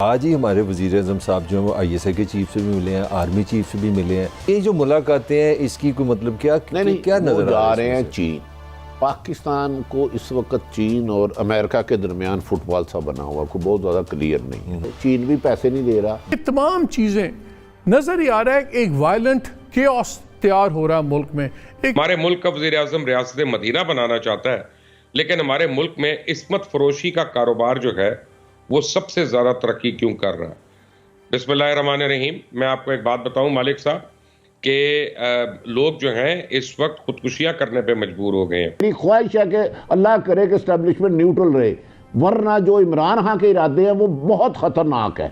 आज ही हमारे वज़ीर-ए-आज़म साहब जो हैं वो ISI के चीफ से भी मिले हैं, आर्मी चीफ से भी मिले हैं। ये जो मुलाकातें हैं इसकी कोई मतलब क्या नहीं, क्या नजर जा आ रहे हैं चीन। पाकिस्तान को इस वक्त चीन और अमेरिका के दरमियान फुटबॉल सा बना हुआ, को बहुत ज़्यादा क्लियर नहीं है। चीन भी पैसे नहीं दे रहा। ये तमाम चीज़ें नज़र ही आ रहा है कि एक वायलेंट केओस तैयार हो रहा है मुल्क में। हमारे मुल्क का वज़ीर-ए-आज़म रियासत मदीना बनाना चाहता है, लेकिन हमारे मुल्क में इस्मत फरोशी का कारोबार जो है वो सबसे ज़्यादा तरक्की क्यों कर रहा है। बिस्मिल्लाहिर्रहमानिर्रहीम। मैं आपको एक बात बताऊं मालिक साहब कि लोग जो हैं इस वक्त खुदकुशियां करने पे मजबूर हो गए हैं। मेरी ख्वाहिश है कि अल्लाह करे कि एस्टेब्लिशमेंट न्यूट्रल रहे, वरना जो इमरान खान के इरादे हैं वो बहुत ख़तरनाक है।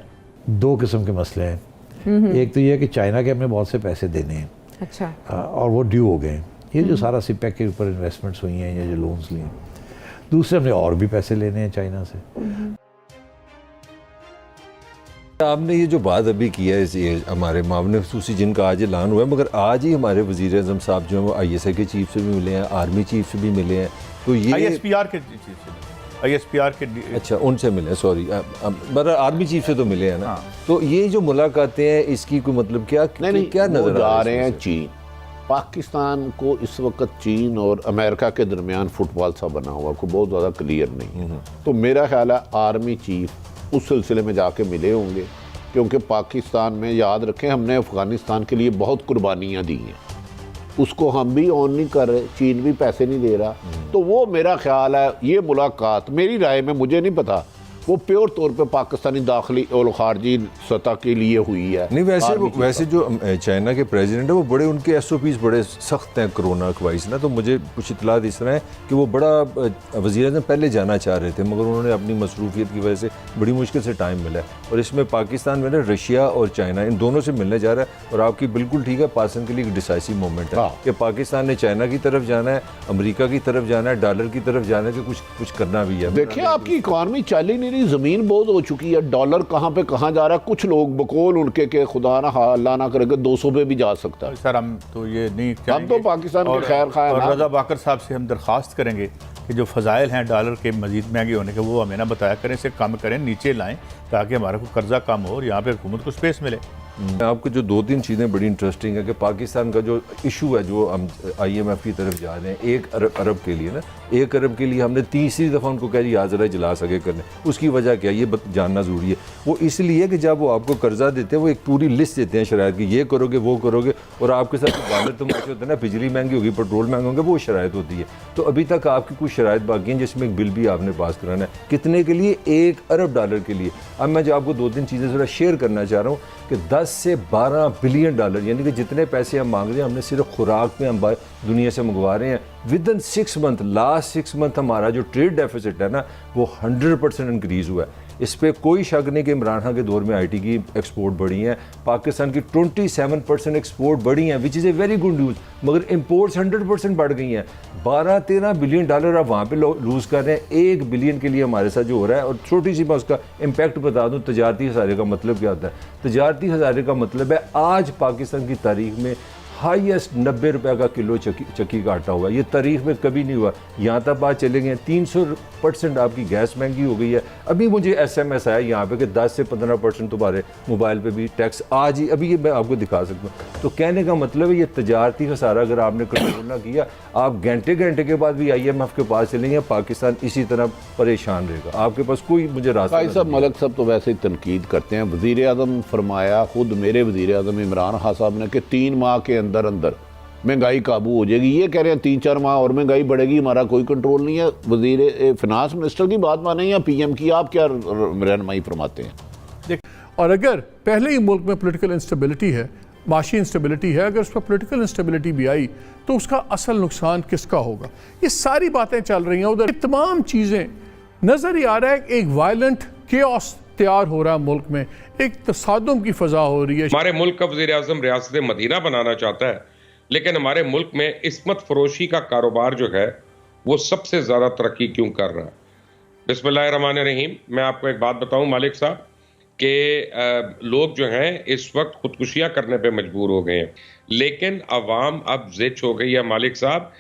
दो किस्म के मसले हैं। एक तो ये है कि चाइना के हमने बहुत से पैसे देने हैं, अच्छा, और वो ड्यू हो गए हैं। ये जो सारा सिपेक के ऊपर इन्वेस्टमेंट्स हुई हैं या जो लोन्स लिए हैं। दूसरे हमने और भी पैसे लेने हैं चाइना से। आपने ये जो बात अभी किया है ये हमारे मामले खसूसी जिनका आज ऐलान हुआ है, मगर आज ही हमारे वज़ीर-ए-आज़म साहब जो हैं वो ISI के चीफ से भी मिले हैं, आर्मी चीफ से भी मिले हैं। तो ये ISPR के अच्छा उनसे मिले, सॉरी मगर आर्मी चीफ से तो मिले हैं ना। तो ये जो मुलाकातें हैं इसकी कोई मतलब क्या क्या नजर जा रहे हैं चीन। पाकिस्तान को इस वक्त चीन और अमेरिका के दरमियान फुटबॉल सा बना हुआ, को बहुत ज़्यादा क्लियर नहीं है। तो मेरा ख्याल है आर्मी चीफ उस सिलसिले में जाके मिले होंगे, क्योंकि पाकिस्तान में याद रखें हमने अफ़गानिस्तान के लिए बहुत कुर्बानियाँ दी हैं, उसको हम भी ऑन नहीं कर रहे, चीन भी पैसे नहीं दे रहा। तो वो मेरा ख्याल है ये मुलाकात मेरी राय में, मुझे नहीं पता, वो प्योर तौर पे पाकिस्तानी दाखिली और खारजी सतह के लिए हुई है। नहीं वैसे जो चाइना के प्रेसिडेंट है वो बड़े उनके SOPs बड़े सख्त हैं कोरोना के वाइज ना। तो मुझे कुछ इतलात इस तरह है कि वो बड़ा वज़ीर-ए-आज़म पहले जाना चाह रहे थे, मगर उन्होंने अपनी मसरूफियत की वजह से बड़ी मुश्किल से टाइम मिला है। और इसमें पाकिस्तान में ना रशिया और चाइना इन दोनों से मिलने जा रहा है। और आपकी बिल्कुल ठीक है, पाकिस्तान के लिए एक डिसाइसिव मोमेंट है कि पाकिस्तान ने चाइना की तरफ जाना है, अमरीका की तरफ जाना है, डॉलर की तरफ जाना है, कि कुछ करना भी है। देखिए आपकी इकॉनमी चल ही नहीं रही, ज़मीन बहुत हो चुकी है, डॉलर कहाँ पे कहाँ जा रहा है। कुछ लोग बकौल उनके के खुदा ना अल्लाह ना करे 200 पे भी जा सकता है। सर हम तो ये नहीं, हम तो पाकिस्तान के खैर खा और रज़ा बाकर साहब से हम दरख्वास्त करेंगे कि जो फ़ज़ाइल हैं डॉलर के मज़ीद महंगे होने के वो हमें ना बताया करें, इसे कम करें, नीचे लाएं, ताकि हमारा को कर्जा कम हो और यहाँ पे हुकूमत को स्पेस मिले। आपको जो 2-3 चीज़ें बड़ी इंटरेस्टिंग है कि पाकिस्तान का जो इशू है, जो हम IMF की तरफ जा रहे हैं 1 अरब के लिए ना, 1 अरब के लिए हमने तीसरी दफ़ा उनको कह दिया ज़रा इजलास आगे करने। उसकी वजह क्या है ये जानना ज़रूरी है। वो इसलिए कि जब वो आपको कर्जा देते हैं वो एक पूरी लिस्ट देते हैं शराइत की, ये करोगे वो करोगे, और आपके साथ बाहर तमाशे होते हैं ना, बिजली महंगी होगी, पेट्रोल महंगा होंगे, वो शराइत होती है। तो अभी तक आपकी कुछ शराइत बाकी हैं जिसमें एक बिल भी आपने पास कराना है। कितने के लिए? 1 अरब डॉलर के लिए। अब मैं जो आपको 2-3 चीज़ें ज़रा शेयर करना चाह रहा हूँ कि 10 से 12 बिलियन डॉलर, यानी कि जितने पैसे हम मांग रहे हैं हमने सिर्फ खुराक में हम दुनिया से मंगवा रहे हैं। विदिन 6 मंथ, लास्ट 6 मंथ हमारा जो ट्रेड डेफिसिट है ना वो 100% इंक्रीज़ हुआ है। इस पर कोई शक नहीं कि इमरान खान के दौर में IT की एक्सपोर्ट बढ़ी हैं, पाकिस्तान की 27% एक्सपोर्ट बढ़ी हैं, which is a very good news. मगर इंपोर्ट्स 100% बढ़ गई हैं। 12-13 बिलियन डॉलर आप वहाँ पे लूज़ कर रहे हैं। 1 बिलियन के लिए हमारे साथ जो हो रहा है। और छोटी सी मैं उसका इम्पैक्ट बता दूँ, तजारती खसारे का मतलब क्या होता है। तजारती खसारे का मतलब है आज पाकिस्तान की तारीख में हाईएस्ट 90 रुपये का किलो चक्की का आटा हुआ। ये तारीख में कभी नहीं हुआ। यहाँ तक बात चले गए 300% आपकी गैस महंगी हो गई है। अभी मुझे SMS आया यहाँ पे कि 10 से 15% तुम्हारे मोबाइल पे भी टैक्स आज ही, अभी ये मैं आपको दिखा सकता हूँ। तो कहने का मतलब है ये तजारती खसारा अगर आपने कंट्रोल ना किया, आप घंटे के बाद भी IMF के पास चलेंगे, पाकिस्तान इसी तरह परेशान रहेगा। आपके पास कोई मुझे रास्ता साहब मलक साहब तो वैसे ही तनकीद करते हैं। वज़ीर-ए-आज़म फरमाया, खुद मेरे वज़ीर-ए-आज़म इमरान खान साहब ने, कि 3 माह के अंदर महंगाई काबू हो जाएगी। ये कह रहे हैं 3-4 माह और महंगाई बढ़ेगी, हमारा कोई कंट्रोल नहीं है। वज़ीर फिनांस मिनिस्टर की बात माने या PM की, आप क्या रहनुमाई फरमाते हैं? और अगर पहले ही मुल्क में पॉलिटिकल इंस्टेबिलिटी है, माशी इंस्टेबिलिटी है, अगर उस पर पॉलिटिकल इंस्टेबिलिटी भी आई तो उसका असल नुकसान किसका होगा? ये सारी बातें चल रही हैं उधर। तमाम चीज़ें नज़र ही आ रहा है कि एक वायलेंट केओस तैयार हो रहा है मुल्क में, एक तसादुम की फ़ज़ा हो रही है। हमारे मुल्क का वज़ीर-ए-आज़म रियासत मदीना बनाना चाहता है, लेकिन हमारे मुल्क में इस्मत फरोशी का कारोबार जो है वो सबसे ज़्यादा तरक्की क्यों कर रहा है। बिस्मिल्लाहिर्रहमानिर्रहीम। मैं आपको एक बात बताऊं मालिक साहब कि लोग जो हैं इस वक्त खुदकुशियां करने पे मजबूर हो गए हैं, लेकिन अवाम अब ज़िच हो गई है मालिक साहब।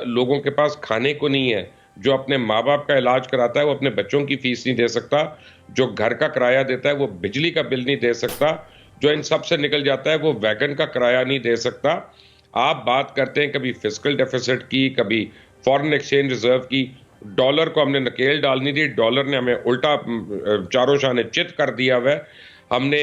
लोगों के पास खाने को नहीं है। जो अपने माँ बाप का इलाज कराता है वो अपने बच्चों की फीस नहीं दे सकता। जो घर का किराया देता है वो बिजली का बिल नहीं दे सकता, जो इन सब से निकल जाता है वो वैगन का किराया नहीं दे सकता। आप बात करते हैं कभी फिस्कल डेफिसिट की, कभी फॉरेन एक्सचेंज रिजर्व की। डॉलर को हमने नकेल डालनी थी, डॉलर ने हमें उल्टा चारों शाने चित कर दिया हुआ है। हमने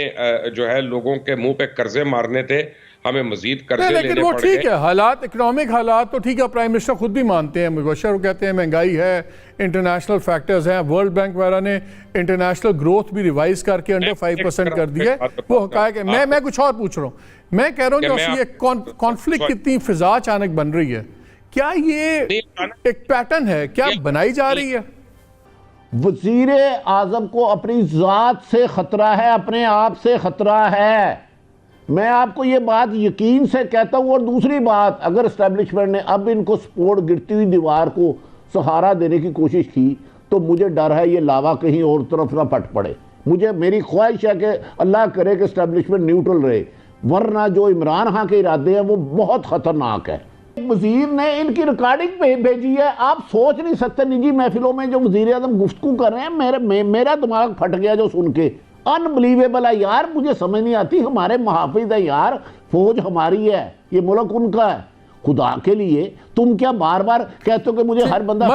जो है लोगों के मुंह पे कर्जे मारने थे, हमें मजीद कर्जे लेकिन लेने वो पड़ ठीक गए। है, हालात इकोनॉमिक हालात तो ठीक है, प्राइम मिनिस्टर खुद भी मानते हैं, मुबशर वो कहते हैं महंगाई है, इंटरनेशनल फैक्टर्स हैं, वर्ल्ड बैंक वगैरह ने इंटरनेशनल ग्रोथ भी रिवाइज करके अंडर 5% कर दिया है, वो हकायक है। मैं कुछ और पूछ रहा हूँ, मैं कह रहा हूँ जो ये कॉन्फ्लिक्ट कितनी फिजा अचानक बन रही है, क्या ये एक पैटर्न है, क्या बनाई जा रही है? वजीर आजम को अपनी जात से खतरा है, अपने आप से खतरा है। मैं आपको ये बात यकीन से कहता हूं। और दूसरी बात, अगर एस्टेब्लिशमेंट ने अब इनको सपोर्ट गिरती हुई दीवार को सहारा देने की कोशिश की तो मुझे डर है ये लावा कहीं और तरफ ना फट पड़े। मेरी ख्वाहिश है कि अल्लाह करे कि एस्टेब्लिशमेंट न्यूट्रल रहे, वरना जो इमरान खान के इरादे हैं वो बहुत खतरनाक है। वजीर ने इनकी रिकॉर्डिंग भेजी है, आप सोच नहीं सकते निजी महफिलों में जो वजीर आजम गुफ्तगू कर रहे हैं, मेरा दिमाग फट गया जो सुन के। अनबिलीवेबल है यार, मुझे समझ नहीं आती। हमारे मुहाफिज है यार, फौज हमारी है, ये मुल्क उनका है। खुदा के लिए तुम क्या बार बार कहते हो कि मुझे हर बंदा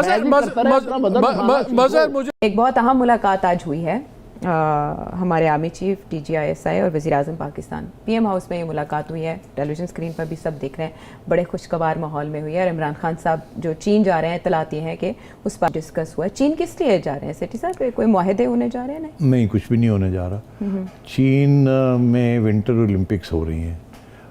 मुझे एक बहुत अहम मुलाकात आज हुई है हमारे आर्मी चीफ DGISI और वज़ीर आज़म पाकिस्तान। PM हाउस में ये मुलाकात हुई है, टेलीविज़न स्क्रीन पर भी सब देख रहे हैं, बड़े खुशगवार माहौल में हुई है। और इमरान खान साहब जो चीन जा रहे हैं, इतलाती हैं कि उस पर डिस्कस हुआ है। चीन किस लिए जा रहे हैं सिटी साहब, कोई मुआहदे होने जा रहे हैं? नहीं, कुछ भी नहीं होने जा रहा। चीन में विंटर ओलंपिक्स हो रही हैं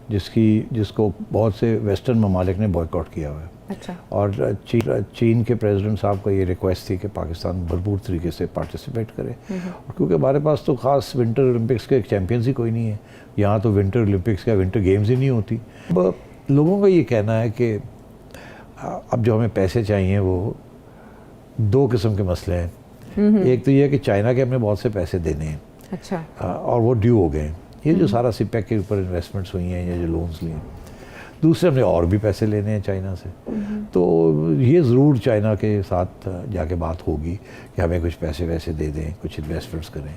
जिसको बहुत से वेस्टर्न ममालिक ने बॉयकॉट किया हुआ है। अच्छा। और चीन के प्रेसिडेंट साहब का ये रिक्वेस्ट थी कि पाकिस्तान भरपूर तरीके से पार्टिसिपेट करे। और क्योंकि हमारे पास तो ख़ास विंटर ओलंपिक्स के चैम्पियंस ही कोई नहीं है, यहाँ तो विंटर ओलंपिक्स का विंटर गेम्स ही नहीं होती। अब लोगों का ये कहना है कि अब जो हमें पैसे चाहिए वो दो किस्म के मसले हैं। एक तो ये है कि चाइना के हमें बहुत से पैसे देने हैं। अच्छा। और वो ड्यू हो गए हैं, ये जो सारा सिपेक के ऊपर इन्वेस्टमेंट्स हुई हैं या जो लोन्स लिए हैं। दूसरे हमने और भी पैसे लेने हैं चाइना से, तो ये ज़रूर चाइना के साथ जाके बात होगी कि हमें कुछ पैसे वैसे दे दें, कुछ इन्वेस्टमेंट्स करें।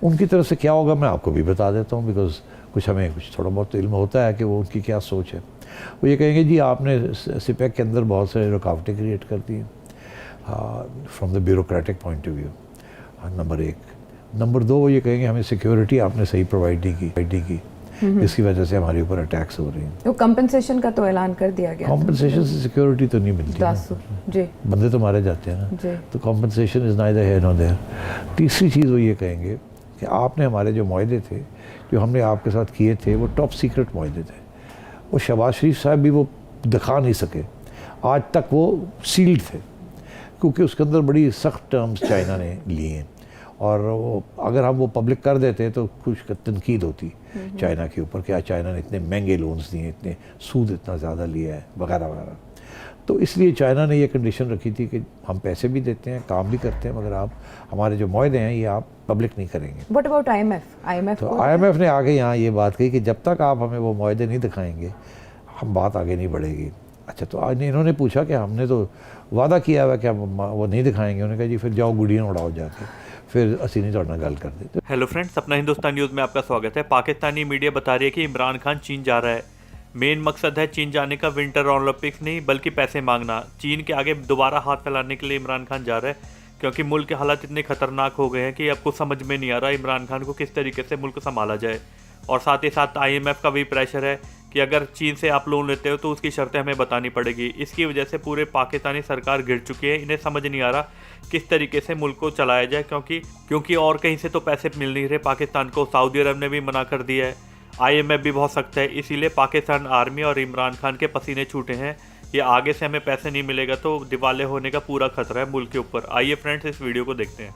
उनकी तरफ से क्या होगा मैं आपको भी बता देता हूँ, बिकॉज हमें कुछ थोड़ा बहुत इल्म होता है कि वो उनकी क्या सोच है। वो ये कहेंगे जी आपने सिपेक के अंदर बहुत सारे रुकावटें क्रिएट कर दी हैं from the bureaucratic point of view, number एक। नंबर दो, वो ये कहेंगे हमें सिक्योरिटी आपने सही प्रोवाइड नहीं की जिसकी वजह से हमारे ऊपर अटैक्स हो रही हैं। तो कंपनसेशन का तो ऐलान कर दिया गया। कंपनसेशन से सिक्योरिटी तो नहीं मिलती ना, जी बंदे तो मारे जाते हैं ना, जी। तो compensation is neither here nor there. तीसरी चीज़ वो ये कहेंगे कि आपने हमारे जो मुआहदे थे जो हमने आपके साथ किए थे वो टॉप सीक्रेट मुआहदे थे। वो शहबाज शरीफ साहब भी वो दिखा नहीं सके, आज तक वो सील्ड थे, क्योंकि उसके अंदर बड़ी सख्त टर्म्स चाइना ने लिए हैं। और वो अगर हम वो पब्लिक कर देते तो कुछ तनकीद होती चाइना के ऊपर, क्या चाइना ने इतने महंगे लोन्स दिए, इतने सूद इतना ज़्यादा लिया है वगैरह वगैरह। तो इसलिए चाइना ने ये कंडीशन रखी थी कि हम पैसे भी देते हैं, काम भी करते हैं, मगर आप हमारे जो मुआहदे हैं ये आप पब्लिक नहीं करेंगे। What about IMF? तो IMF ने आगे यहाँ ये बात कही कि जब तक आप हमें वो मुआहदे नहीं दिखाएंगे हम बात आगे नहीं बढ़ेगी। अच्छा, तो आज इन्होंने पूछा कि हमने तो वादा किया हुआ कि हम वो नहीं दिखाएंगे। उन्होंने कहा जी फिर जाओ गुड़ियाँ उड़ाओ जाके, फिर असी नहीं तोड़ना गल कर देते। हेलो फ्रेंड्स, अपना हिंदुस्तान न्यूज़ में आपका स्वागत है। पाकिस्तानी मीडिया बता रही है कि इमरान खान चीन जा रहा है। मेन मकसद है चीन जाने का विंटर ओलंपिक्स नहीं बल्कि पैसे मांगना। चीन के आगे दोबारा हाथ फैलाने के लिए इमरान खान जा रहा है, क्योंकि मुल्क के हालात इतने खतरनाक हो गए हैं कि अब कुछ समझ में नहीं आ रहा इमरान खान को किस तरीके से मुल्क संभाला जाए। और साथ ही साथ IMF का भी प्रेशर है कि अगर चीन से आप लोन लेते हो तो उसकी शर्तें हमें बतानी पड़ेगी। इसकी वजह से पूरे पाकिस्तानी सरकार गिर चुकी है। इन्हें समझ नहीं आ रहा किस तरीके से मुल्क को चलाया जाए, क्योंकि और कहीं से तो पैसे मिल नहीं रहे पाकिस्तान को। सऊदी अरब ने भी मना कर दिया है, IMF भी बहुत सख्त है। इसीलिए पाकिस्तान आर्मी और इमरान खान के पसीने छूटे हैं। ये आगे से हमें पैसे नहीं मिलेगा तो दिवाले होने का पूरा खतरा है मुल्क के ऊपर। आइए फ्रेंड्स इस वीडियो को देखते हैं।